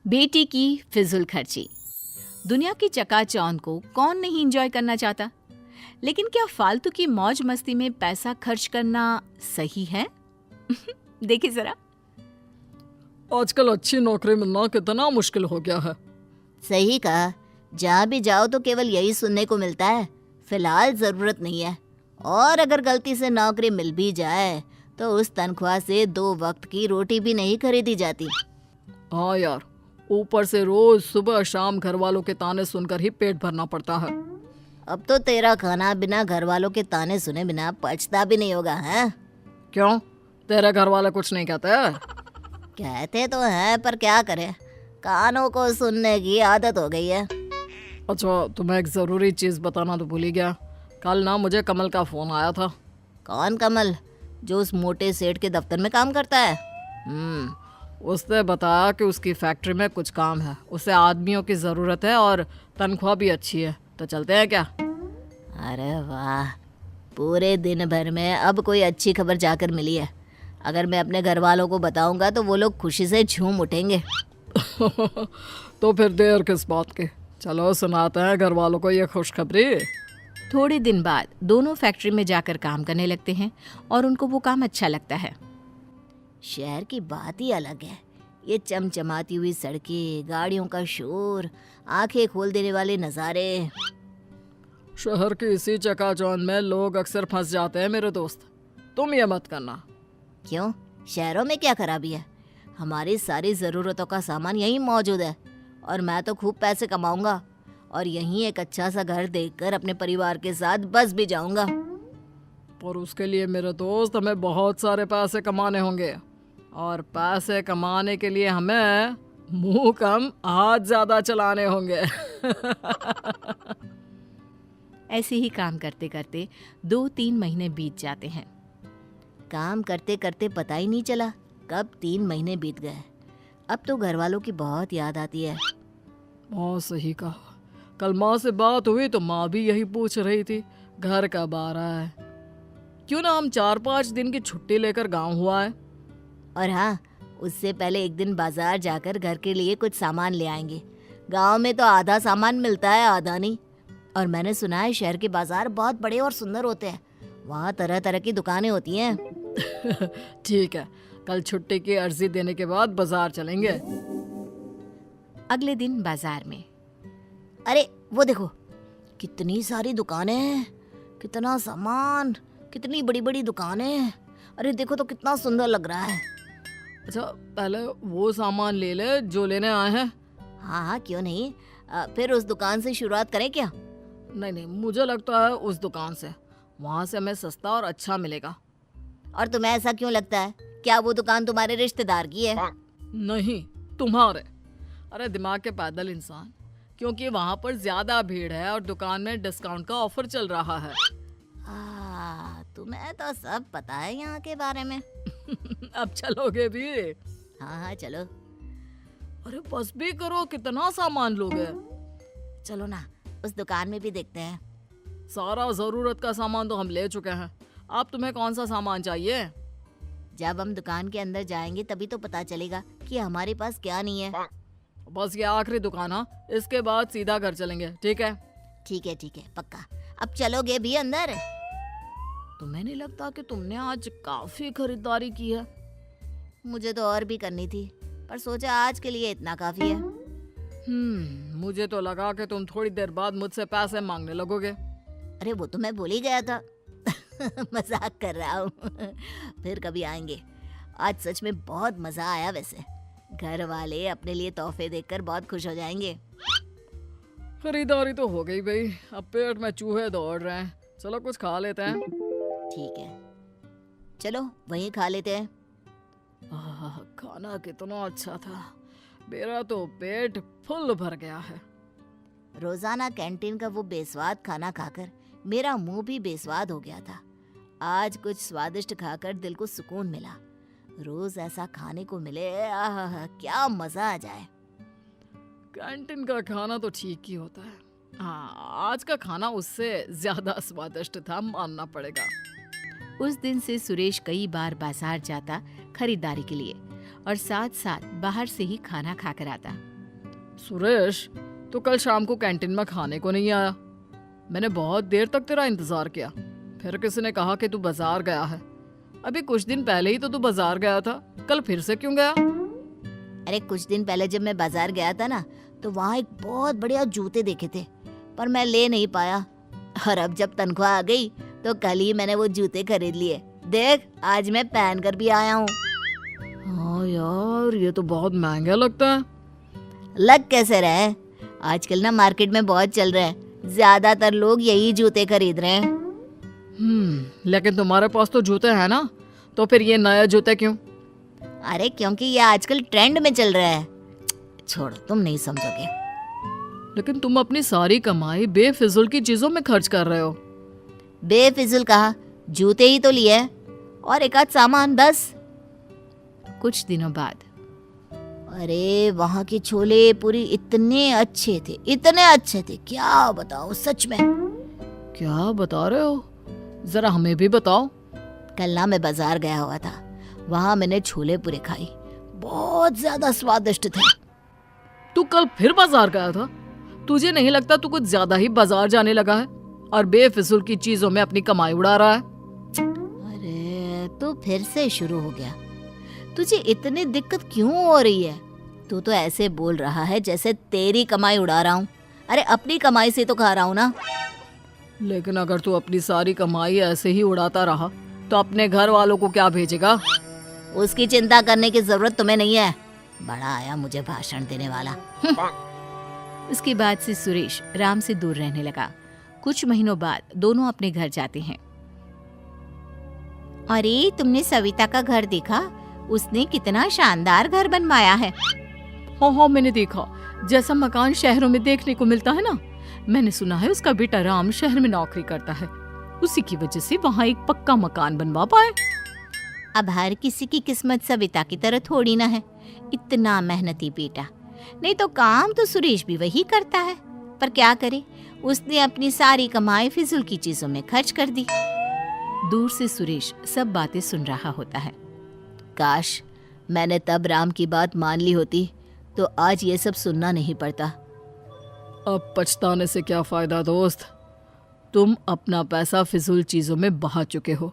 बेटी की फिजूल खर्ची। दुनिया की चकाचौंध को कौन नहीं एंजॉय करना चाहता, लेकिन क्या फालतू की मौज मस्ती में पैसा खर्च करना सही है? देखिए जरा। आजकल अच्छी नौकरी मिलना कितना मुश्किल हो गया है। सही कहा, जहाँ भी जाओ तो केवल यही सुनने को मिलता है, फिलहाल जरूरत नहीं है। और अगर गलती से नौकरी मिल भी जाए तो उस तनख्वाह से 2 वक्त की रोटी भी नहीं खरीदी जाती। हाँ यार, ऊपर से रोज सुबह शाम घर वालों के ताने सुनकर ही पेट भरना पड़ता है। अब तो तेरा खाना बिना घर वालों के ताने सुने बिना पचता भी नहीं होगा, हैं? क्यों, तेरे घर वाले कुछ नहीं कहते? कहते तो हैं, पर क्या करें, कानों को सुनने की आदत हो गई है। अच्छा, तुम्हें एक जरूरी चीज बताना तो भूल ही गया। कल ना मुझे कमल का फोन आया था। कौन कमल? जो उस मोटे सेठ के दफ्तर में काम करता है? उसने बताया कि उसकी फैक्ट्री में कुछ काम है, उसे आदमियों की ज़रूरत है और तनख्वाह भी अच्छी है, तो चलते हैं क्या? अरे वाह, पूरे दिन भर में अब कोई अच्छी खबर जाकर मिली है। अगर मैं अपने घर वालों को बताऊंगा तो वो लोग खुशी से झूम उठेंगे। तो फिर देर किस बात की, चलो सुनाते हैं घर वालों को ये खुशखबरी। थोड़े दिन बाद दोनों फैक्ट्री में जाकर काम करने लगते हैं और उनको वो काम अच्छा लगता है। शहर की बात ही अलग है। ये चमचमाती हुई सड़कें, गाड़ियों का शोर, आंखें खोल देने वाले नज़ारे। शहर की इसी चकाचौंध में लोग अक्सर फंस जाते हैं मेरे दोस्त, तुम ये मत करना। क्यों, शहरों में क्या खराबी है? हमारी सारी ज़रूरतों का सामान यहीं मौजूद है और मैं तो खूब पैसे कमाऊंगा और यहीं एक अच्छा सा घर देखकर अपने परिवार के साथ बस भी जाऊंगा। पर उसके लिए मेरे दोस्त हमें बहुत सारे पैसे कमाने होंगे, और पैसे कमाने के लिए हमें मुंह कम हाथ ज़्यादा चलाने होंगे। ऐसे ही काम करते करते 2-3 महीने बीत जाते हैं। काम करते करते पता ही नहीं चला कब 3 महीने बीत गए। अब तो घर वालों की बहुत याद आती है। हाँ सही कहा, कल माँ से बात हुई तो माँ भी यही पूछ रही थी घर कब आ रहा है। क्यों ना हम 4-5 दिन की छुट्टी लेकर गांव हुआ है। और हाँ, उससे पहले एक दिन बाजार जाकर घर के लिए कुछ सामान ले आएंगे। गांव में तो आधा सामान मिलता है, आधा नहीं। और मैंने सुना है शहर के बाजार बहुत बड़े और सुंदर होते हैं, वहाँ तरह तरह की दुकानें होती हैं। ठीक है, कल छुट्टी की अर्जी देने के बाद बाजार चलेंगे। अगले दिन बाजार में अरे वो देखो, कितनी सारी दुकानें हैं, कितना सामान, कितनी बड़ी बड़ी दुकानें। अरे देखो तो कितना सुंदर लग रहा है। अच्छा, पहले वो सामान ले ले जो लेने आए हैं। हाँ हाँ, क्यों नहीं। फिर उस दुकान से शुरुआत करें क्या? नहीं, मुझे लगता है उस दुकान से, वहाँ से हमें सस्ता और अच्छा मिलेगा। और तुम्हें ऐसा क्यों लगता है? क्या वो दुकान तुम्हारे रिश्तेदार की है? नहीं, तुम्हारे। अरे दिमाग के पैदल इंसान, क्योंकि वहाँ पर ज्यादा भीड़ है और दुकान में डिस्काउंट का ऑफर चल रहा है। तुम्हें तो सब पता है यहाँ के बारे में। अब चलोगे भी? हाँ हाँ चलो। अरे बस भी करो, कितना सामान लोगे? चलो ना, उस दुकान में भी देखते हैं। सारा जरूरत का सामान तो हम ले चुके हैं, अब तुम्हें कौन सा सामान चाहिए? जब हम दुकान के अंदर जाएंगे तभी तो पता चलेगा कि हमारे पास क्या नहीं है। बस ये आखिरी दुकान है, इसके बाद सीधा घर चलेंगे, ठीक है? ठीक है, पक्का। अब चलोगे भी अंदर? तुम्हें नहीं लगता कि तुमने आज काफी खरीदारी की है? मुझे तो और भी करनी थी, पर सोचा आज के लिए इतना काफी है। मुझे तो लगा कि तुम थोड़ी देर बाद मुझसे पैसे मांगने लगोगे। अरे वो तो मैं भूल ही गया था। मजाक कर रहा हूँ। फिर कभी आएंगे। आज सच में बहुत मजा आया। वैसे घर वाले अपने लिए तोहफे देखकर बहुत खुश हो जाएंगे। खरीदारी तो हो गई भाई, अब पेट में चूहे दौड़ रहे हैं, चलो कुछ खा लेते हैं। ठीक है, चलो वहीं खा लेते हैं। खाना कितना अच्छा था, मेरा तो पेट फुल भर गया है। रोजाना कैंटीन का वो बेस्वाद खाना खाकर मेरा मुंह भी बेस्वाद हो गया था। आज कुछ स्वादिष्ट खाकर दिल को सुकून मिला। रोज ऐसा खाने को मिले, आहा क्या मजा आ जाए। कैंटीन का खाना तो ठीक ही होता है, हाँ आज का खाना उससे ज्यादा स्वादिष्ट था, मानना पड़ेगा। उस दिन से सुरेश कई बार बाजार जाता खरीदारी के लिए और साथ साथ बाहर से ही खाना खाकर आता। सुरेश, तू कल शाम को कैंटीन में खाने को नहीं आया। मैंने बहुत देर तक तेरा इंतजार किया। फिर किसी ने कहा कि तू बाजार गया है। अभी कुछ दिन पहले ही तो तू बाजार गया था, कल फिर से क्यों गया? अरे कुछ दिन पहले जब मैं बाजार गया था ना, तो वहाँ एक बहुत बढ़िया जूते देखे थे, पर मैं ले नहीं पाया। और अब जब तनख्वाह आ गई तो कल ही मैंने वो जूते खरीद लिए। देख, आज मैं पहन कर भी आया हूँ। हाँ यार, ये तो बहुत महंगा लगता है। लग कैसे रहे, आजकल ना मार्केट में बहुत चल रहा है। ज्यादातर लोग यही जूते खरीद रहे हैं। लेकिन तुम्हारे पास तो जूते हैं ना, तो फिर ये नए जूते क्यों? अरे क्योंकि ये आजकल ट्रेंड में चल रहा है। छोड़ो, तुम नहीं समझोगे। लेकिन तुम अपनी सारी कमाई बेफिजुल की चीजों में खर्च कर रहे हो। बेफिजुल कहा, जूते ही तो लिए और एक आध सामान बस। कुछ दिनों बाद अरे वहाँ के छोले पूरी इतने अच्छे थे, इतने अच्छे थे, क्या बताओ सच में। क्या बता रहे हो? जरा हमें भी बताओ। कल ना मैं बाजार गया हुआ था, वहाँ मैंने छोले पूरे खाई, बहुत ज्यादा स्वादिष्ट थे। तू कल फिर बाजार गया था? तुझे नहीं लगता तू कुछ ज्यादा ही बाजार जाने लगा है और बेफिजुल की चीजों में अपनी कमाई उड़ा रहा है? अरे तू फिर से शुरू हो गया। तुझे इतनी दिक्कत क्यों हो रही है? तू तो ऐसे बोल रहा है जैसे तेरी कमाई उड़ा रहा हूँ। अरे अपनी कमाई से तो खा रहा हूँ ना। लेकिन अगर तू अपनी सारी कमाई ऐसे ही उड़ाता रहा तो अपने घर वालों को क्या भेजेगा? उसकी चिंता करने की जरूरत तुम्हें नहीं है। बड़ा आया मुझे भाषण देने वाला। उसके बाद से सुरेश राम से दूर रहने लगा। कुछ महीनों बाद दोनों अपने घर जाते हैं। अरे तुमने सविता का घर देखा? उसने कितना शानदार घर बनवाया है। हाँ, मैंने देखा। जैसा मकान शहरों में देखने को मिलता है ना। मैंने सुना है उसका बेटा राम शहर में नौकरी करता है, उसी की वजह से वहाँ एक पक्का मकान बनवा पाए। अब हर किसी की किस्मत सविता की तरह थोड़ी ना है। इतना मेहनती बेटा, नहीं तो काम तो सुरेश भी वही करता है, पर क्या करे, उसने अपनी सारी कमाई फिजूल की चीजों में खर्च कर दी। दूर से सुरेश सब बातें सुन रहा होता है। काश मैंने तब राम की बात मान ली होती तो आज ये सब सुनना नहीं पड़ता। अब पछताने से क्या फायदा दोस्त, तुम अपना पैसा फिजूल चीजों में बहा चुके हो।